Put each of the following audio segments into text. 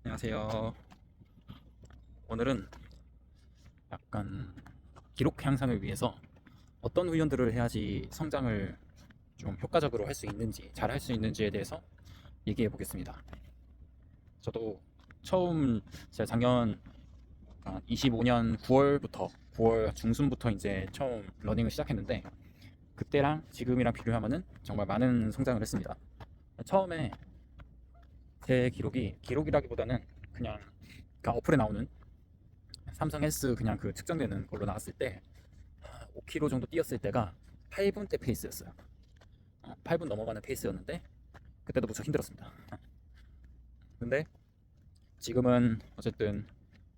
안녕하세요. 오늘은 약간 기록 향상을 위해서 어떤 훈련들을 해야지 성장을 좀 효과적으로 할 수 있는지, 잘 할 수 있는지에 대해서 얘기해 보겠습니다. 저도 처음 제가 작년 25년 9월부터 9월 중순부터 이제 처음 러닝을 시작했는데 그때랑 지금이랑 비교하면은 정말 많은 성장을 했습니다. 처음에 제 기록이라기보다는 그냥 어플에 나오는 삼성 헬스 그냥 그 측정되는 걸로 나왔을 때 5km 정도 뛰었을 때가 8분대 페이스였어요. 8분 넘어가는 페이스였는데 그때도 무척 힘들었습니다. 근데 지금은 어쨌든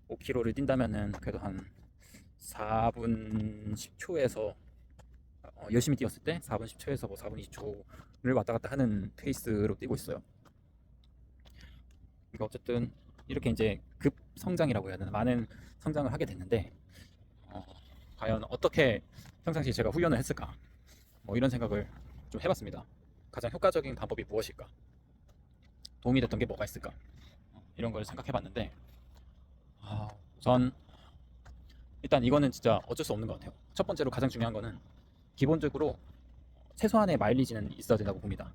5km를 뛴다면은 그래도 한 4분 10초에서 열심히 뛰었을 때 4분 10초에서 뭐 4분 20초를 왔다 갔다 하는 페이스로 뛰고 있어요. 그러니까 어쨌든 이렇게 이제 급 성장이라고 해야 되나 많은 성장을 하게 됐는데 어, 과연 어떻게 평상시 제가 훈련을 했을까 뭐 이런 생각을 좀 해봤습니다. 가장 효과적인 방법이 무엇일까? 도움이 됐던 게 뭐가 있을까? 이런 걸 생각해봤는데 우선 일단 이거는 진짜 어쩔 수 없는 것 같아요. 첫 번째로 가장 중요한 거는 기본적으로 최소한의 마일리지는 있어야 된다고 봅니다.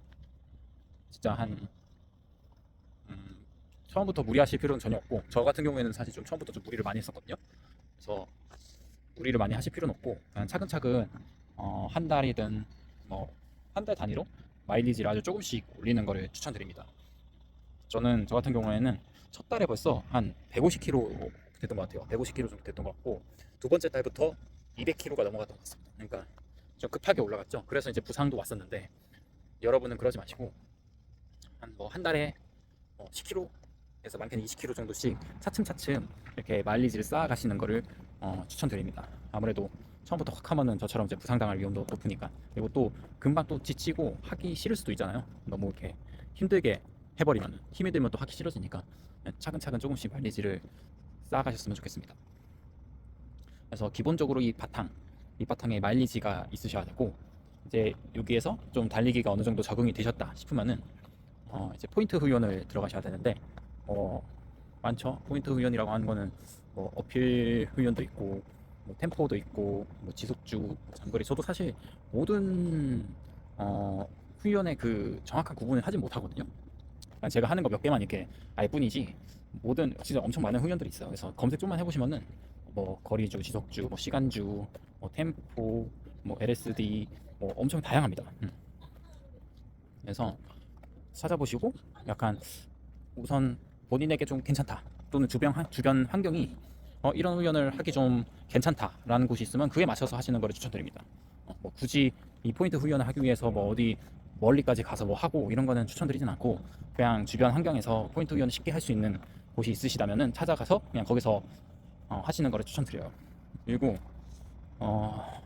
진짜 한 처음부터 무리하실 필요는 전혀 없고 저 같은 경우에는 사실 좀 처음부터 좀 무리를 많이 했었거든요. 그래서 무리를 많이 하실 필요는 없고 그냥 차근차근 한 달이든 뭐 한 달 단위로 마일리지를 아주 조금씩 올리는 거를 추천드립니다. 저 같은 경우에는 첫 달에 벌써 한 150km 됐던 것 같아요. 150km 정도 됐던 것 같고 두 번째 달부터 200km가 넘어갔던 것 같습니다. 그러니까 좀 급하게 올라갔죠. 그래서 이제 부상도 왔었는데 여러분은 그러지 마시고 한 뭐 한 달에 10km에서 많게는 20km 정도씩 차츰차츰 이렇게 마일리지를 쌓아가시는 거를 추천드립니다. 아무래도 처음부터 확 하면은 저처럼 이제 부상당할 위험도 높으니까. 그리고 또 금방 또 지치고 하기 싫을 수도 있잖아요. 너무 이렇게 힘들게 해버리면 힘이 들면 또 하기 싫어지니까 차근차근 조금씩 마일리지를 쌓아가셨으면 좋겠습니다. 그래서 기본적으로 이 바탕에 마일리지가 있으셔야 되고 이제 여기에서 좀 달리기가 어느 정도 적응이 되셨다 싶으면은 이제 포인트 훈련을 들어가셔야 되는데 어, 많죠. 포인트 훈련이라고 하는 거는 뭐 어필 훈련도 있고 뭐 템포도 있고 뭐 지속주, 장거리. 저도 사실 모든 어, 훈련의 그 정확한 구분을 하진 못하거든요. 그냥 제가 하는 거 몇 개만 이렇게 알 뿐이지 모든 진짜 엄청 많은 훈련들이 있어요. 그래서 검색 좀만 해보시면은 뭐 거리주, 지속주, 뭐 시간주, 뭐 템포, 뭐 LSD 뭐 엄청 다양합니다. 그래서 찾아보시고 약간 우선 본인에게 좀 괜찮다 또는 주변 환경이 이런 훈련을 하기 좀 괜찮다라는 곳이 있으면 그에 맞춰서 하시는 것을 추천드립니다. 뭐 굳이 이 포인트 훈련을 하기 위해서 뭐 어디 멀리까지 가서 뭐 하고 이런 거는 추천드리진 않고 그냥 주변 환경에서 포인트 훈련을 쉽게 할 수 있는 곳이 있으시다면은 찾아가서 그냥 거기서 하시는 거를 추천드려요. 그리고 어,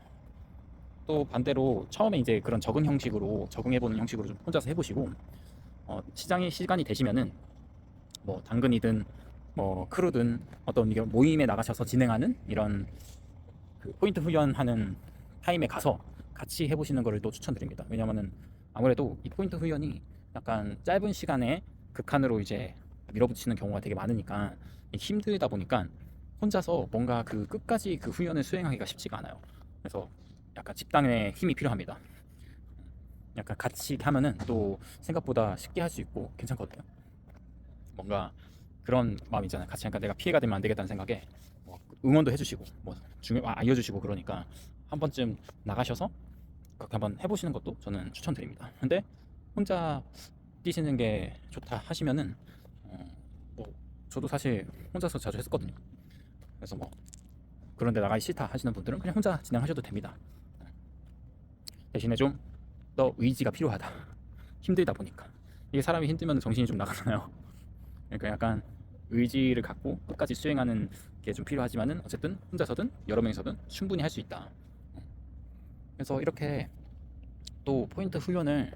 또 반대로 처음에 이제 그런 적응해보는 형식으로 좀 혼자서 해보시고 시간이 되시면은 뭐 당근이든 뭐 크루든 어떤 이런 모임에 나가셔서 진행하는 이런 그 포인트 훈련하는 타임에 가서 같이 해보시는 거를 또 추천드립니다. 왜냐면은 아무래도 이 포인트 훈련이 약간 짧은 시간에 극한으로 이제 밀어붙이는 경우가 되게 많으니까 힘들다 보니까 혼자서 뭔가 그 끝까지 그 훈련을 수행하기가 쉽지가 않아요. 그래서 약간 집단의 힘이 필요합니다. 약간 같이 하면은 또 생각보다 쉽게 할 수 있고 괜찮거든요. 뭔가 그런 마음 있잖아요. 같이 하니까 내가 피해가 되면 안 되겠다는 생각에 뭐 응원도 해주시고 뭐 알려주시고 그러니까 한 번쯤 나가셔서 그렇게 한번 해보시는 것도 저는 추천드립니다. 근데 혼자 뛰시는 게 좋다 하시면은 뭐 저도 사실 혼자서 자주 했었거든요. 그래서 뭐 그런데 나가기 싫다 하시는 분들은 그냥 혼자 진행하셔도 됩니다. 대신에 좀 더 의지가 필요하다. 힘들다 보니까 이게 사람이 힘들면 정신이 좀 나가잖아요. 그러니까 약간 의지를 갖고 끝까지 수행하는 게 좀 필요하지만은 어쨌든 혼자서든 여러 명이서든 충분히 할 수 있다. 그래서 이렇게 또 포인트 훈련을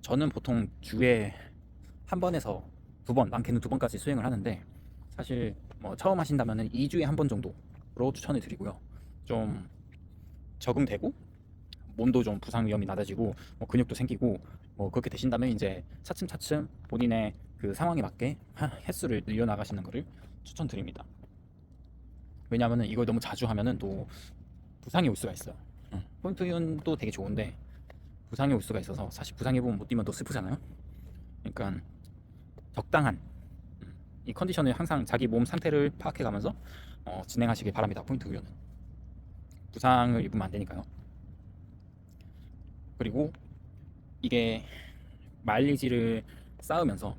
저는 보통 주에 한 번에서 두 번, 많게는 두 번까지 수행을 하는데 사실 뭐 처음 하신다면은 2주에 한 번 정도로 추천을 드리고요. 좀 적응되고 몸도 부상 위험이 낮아지고 뭐 근육도 생기고 뭐 그렇게 되신다면 이제 차츰차츰 본인의 그 상황에 맞게 횟수를 늘려나가시는 것을 추천드립니다. 왜냐하면 이걸 너무 자주 하면은 또 부상이 올 수가 있어요. 포인트 훈련도 되게 좋은데 부상이 올 수가 있어서, 사실 부상해 보면 못 뛰면 또 슬프잖아요. 그러니까 적당한 이 컨디션을 항상 자기 몸 상태를 파악해 가면서 진행하시길 바랍니다. 포인트 훈련은 부상을 입으면 안 되니까요. 그리고 이게 마일리지를 쌓으면서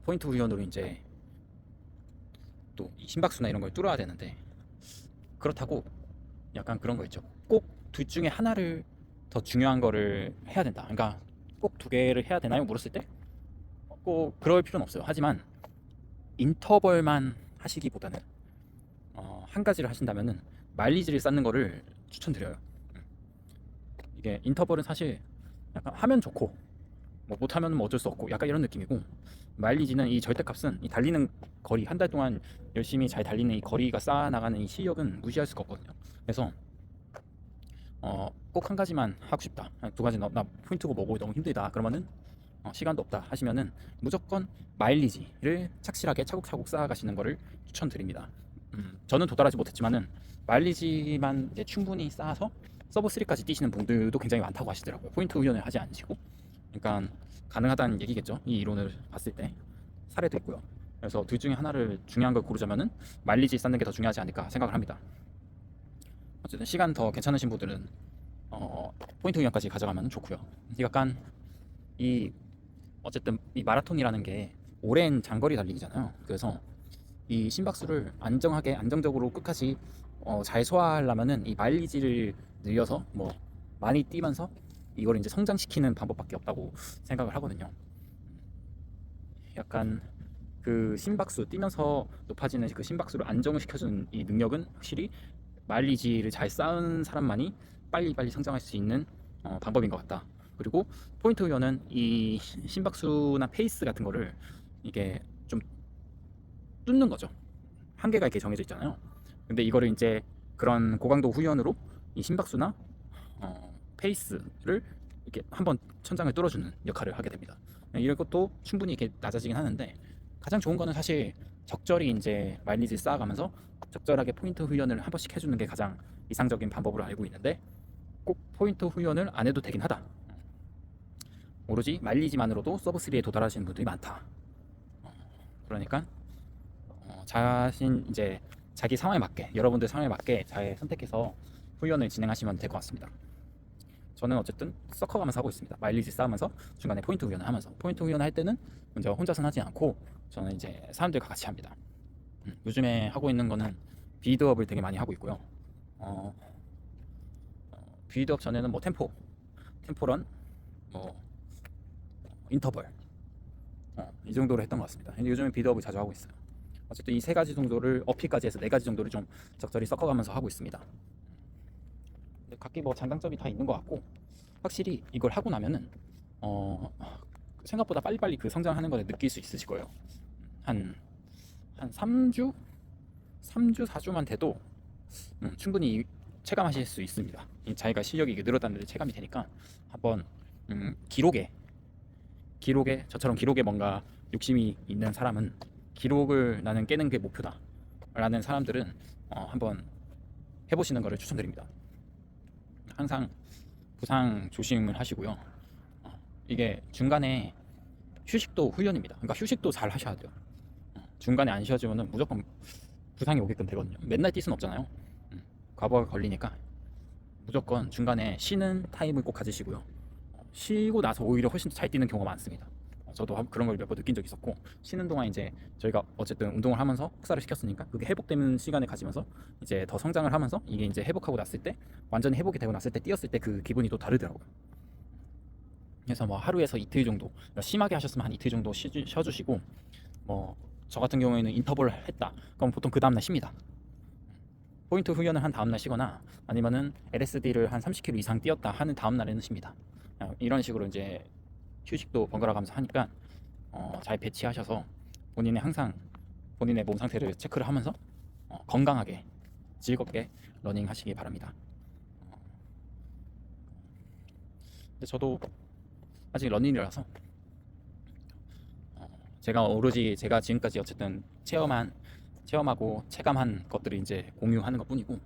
포인트 훈련으로 이제 또 심박수나 이런 걸 뚫어야 되는데, 그렇다고 약간 그런 거 있죠. 꼭 둘 중에 하나를 더 중요한 거를 해야 된다. 그러니까 꼭 두 개를 해야 되나요? 물었을 때 꼭 그럴 필요는 없어요. 하지만 인터벌만 하시기보다는 한 가지를 하신다면은 마일리지를 쌓는 거를 추천드려요. 이게 인터벌은 사실 약간 하면 좋고 뭐 못하면 뭐 어쩔 수 없고 약간 이런 느낌이고, 마일리지는 이 절대값은 이 달리는 거리, 한 달 동안 열심히 잘 달리는 이 거리가 쌓아나가는 이 실력은 무시할 수가 없거든요. 그래서 꼭 한 가지만 하고 싶다, 두 가지 나 포인트고 뭐고 너무 힘들다 그러면은 시간도 없다 하시면은 무조건 마일리지를 착실하게 차곡차곡 쌓아가시는 거를 추천드립니다. 저는 도달하지 못했지만은 마일리지만 이제 충분히 쌓아서 서브 3까지 뛰시는 분들도 굉장히 많다고 하시더라고요. 포인트 훈련을 하지 않으시고. 그러니까 가능하다는 얘기겠죠. 이 이론을 봤을 때 사례도 있고요. 그래서 둘 중에 하나를 중요한 걸 고르자면은 마일리지 쌓는 게 더 중요하지 않을까 생각을 합니다. 어쨌든 시간 더 괜찮으신 분들은 포인트 훈련까지 가져가면 좋고요. 약간 이 어쨌든 이 마라톤이라는 게 오랜 장거리 달리기잖아요. 그래서 이 심박수를 안정하게 안정적으로 끝까지 잘 소화하려면은 이 마일리지를 늘려서 뭐 많이 뛰면서 이걸 이제 성장시키는 방법밖에 없다고 생각을 하거든요. 약간 그 심박수 뛰면서 높아지는 그 심박수를 안정을 시켜주는 이 능력은 확실히 마일리지를 잘 쌓은 사람만이 빨리빨리 성장할 수 있는 방법인 것 같다. 그리고 포인트 훈련은 이 심박수나 페이스 같은 거를 이게 좀 뚫는 거죠. 한계가 이렇게 정해져 있잖아요. 근데 이거를 이제 그런 고강도 훈련으로 이 심박수나 페이스를 이렇게 한번 천장을 뚫어주는 역할을 하게 됩니다. 이런 것도 충분히 이렇게 낮아지긴 하는데, 가장 좋은 거는 사실 적절히 이제 마일리지 쌓아가면서 적절하게 포인트 훈련을 한 번씩 해주는 게 가장 이상적인 방법으로 알고 있는데, 꼭 포인트 훈련을 안 해도 되긴 하다. 오로지 마일리지만으로도 서브 3에 도달하시는 분들이 많다. 그러니까 자신 이제 자기 상황에 맞게, 여러분들 상황에 맞게 잘 선택해서 훈련을 진행하시면 될 것 같습니다. 저는 어쨌든 섞어가면서 하고 있습니다. 마일리지 쌓으면서 중간에 포인트 훈련을 하면서, 포인트 훈련을 할 때는 먼저 혼자서 하지 않고 저는 이제 사람들과 같이 합니다. 요즘에 하고 있는 거는 비드업을 되게 많이 하고 있고요. 어, 비드업 전에는 뭐 템포런, 뭐 인터벌 이 정도로 했던 것 같습니다. 근데 요즘에 비드업을 자주 하고 있어요. 어쨌든 이 세 가지 정도를 어피까지 해서 네 가지 정도를 좀 적절히 섞어가면서 하고 있습니다. 근데 각기 뭐 장단점이 다 있는 것 같고, 확실히 이걸 하고 나면은 어, 생각보다 빨리빨리 그 성장하는 걸 느낄 수 있으실 거예요. 한, 한 3주, 4주만 돼도 충분히 체감하실 수 있습니다. 이 자기가 실력이 늘었다는 데 체감이 되니까 한번 기록에 저처럼 기록에 뭔가 욕심이 있는 사람은, 기록을 나는 깨는 게 목표다 라는 사람들은 한번 해보시는 것을 추천드립니다. 항상 부상 조심을 하시고요. 이게 중간에 휴식도 훈련입니다. 그러니까 휴식도 잘 하셔야 돼요. 중간에 안 쉬어지면 무조건 부상이 오게끔 되거든요. 맨날 뛸 수는 없잖아요. 과부하가 걸리니까 무조건 중간에 쉬는 타임을 꼭 가지시고요. 쉬고 나서 오히려 훨씬 더 잘 뛰는 경우가 많습니다. 저도 그런 걸 몇 번 느낀 적이 있었고, 쉬는 동안 이제 저희가 어쨌든 운동을 하면서 혹사를 시켰으니까 그게 회복되는 시간을 가지면서 이제 더 성장을 하면서, 이게 이제 회복하고 났을 때, 완전히 회복이 되고 났을 때 뛰었을 때 그 기분이 또 다르더라고요. 그래서 뭐 하루에서 이틀 정도, 그러니까 심하게 하셨으면 한 이틀 정도 쉬어주시고, 뭐 저 같은 경우에는 인터벌 했다 그럼 보통 그 다음날 쉽니다. 포인트 훈련을 한 다음날 쉬거나 아니면은 LSD를 한 30km 이상 뛰었다 하는 다음날에는 쉽니다. 이런 식으로 이제 휴식도 번갈아 가면서 하니까 잘 배치하셔서 본인의 항상 본인의 몸 상태를 체크를 하면서 건강하게 즐겁게 러닝 하시기 바랍니다. 근데 저도 아직 러닝이라서 제가 오로지 제가 지금까지 어쨌든 체험하고 체감한 것들을 이제 공유하는 것뿐이고,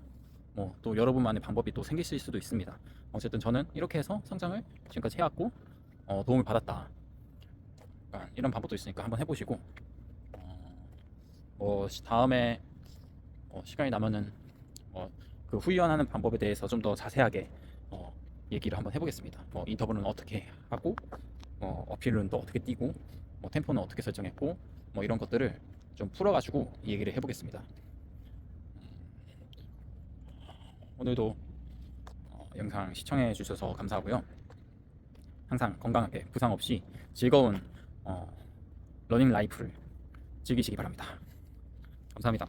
뭐 또 여러분만의 방법이 또 생기실 수도 있습니다. 어쨌든 저는 이렇게 해서 성장을 지금까지 해왔고 도움을 받았다. 그러니까 이런 방법도 있으니까 한번 해보시고, 다음에 시간이 나면은 그 훈련하는 방법에 대해서 좀 더 자세하게 얘기를 한번 해보겠습니다. 인터벌은 어떻게 하고, 어필은 또 어떻게 뛰고, 템포는 어떻게 설정했고, 이런 것들을 좀 풀어가지고 얘기를 해보겠습니다. 오늘도 영상 시청해 주셔서 감사하고요. 항상 건강하게 부상 없이 즐거운 러닝 라이프를 즐기시기 바랍니다. 감사합니다.